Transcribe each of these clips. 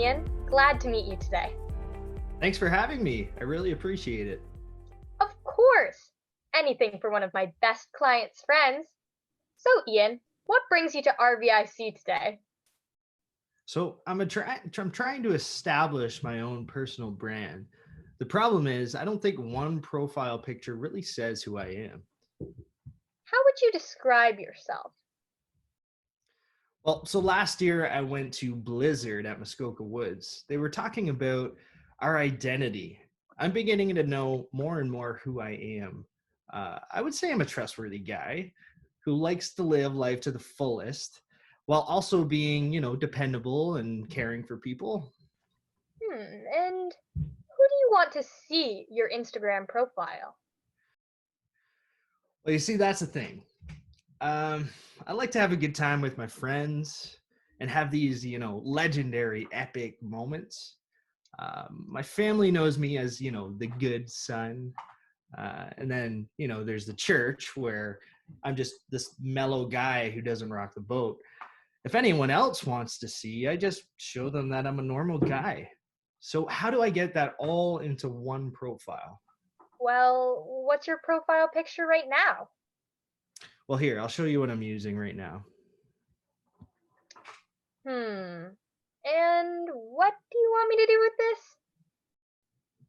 Ian. Glad to meet you today. Thanks for having me. I really appreciate it. Of course! Anything for one of my best clients' friends. So, Ian, what brings you to RVIC today? So I'm trying to establish my own personal brand. The problem is I don't think one profile picture really says who I am. How would you describe yourself? Well, so last year I went to Blizzard at Muskoka Woods. They were talking about our identity. I'm beginning to know more and more who I am. I would say I'm a trustworthy guy who likes to live life to the fullest while also being, dependable and caring for people. And who do you want to see your Instagram profile? Well, you see, that's the thing. I like to have a good time with my friends and have these, legendary, epic moments. My family knows me as, the good son. And then, there's the church where I'm just this mellow guy who doesn't rock the boat. If anyone else wants to see, I just show them that I'm a normal guy. So how do I get that all into one profile? Well, what's your profile picture right now? Well, here, I'll show you what I'm using right now. And what do you want me to do with this?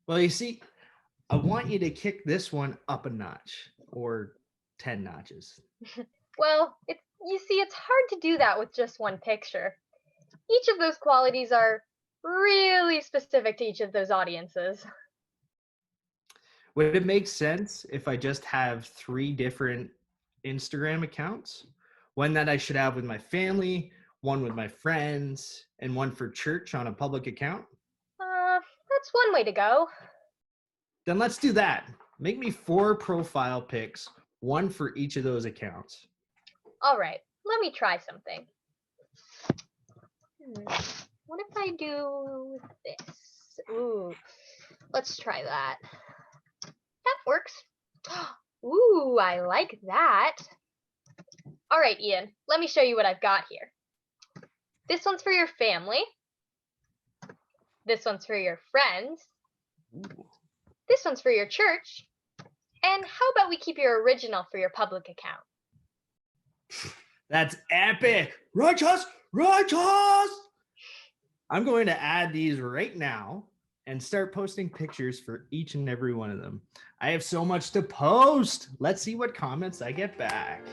Well, you see, I want you to kick this one up a notch or 10 notches. Well, it's hard to do that with just one picture. Each of those qualities are really specific to each of those audiences. Would it make sense if I just have 3 different Instagram accounts? One that I should have with my family, one with my friends, and one for church on a public account? That's one way to go. Then let's do that. Make me 4 profile pics, one for each of those accounts. All right, let me try something. What if I do this? Ooh, let's try that. That works. Ooh, I like that. All right, Ian, let me show you what I've got here. This one's for your family. This one's for your friends. This one's for your church. And how about we keep your original for your public account? That's epic. Righteous, righteous. I'm going to add these right now and start posting pictures for each and every one of them. I have so much to post. Let's see what comments I get back.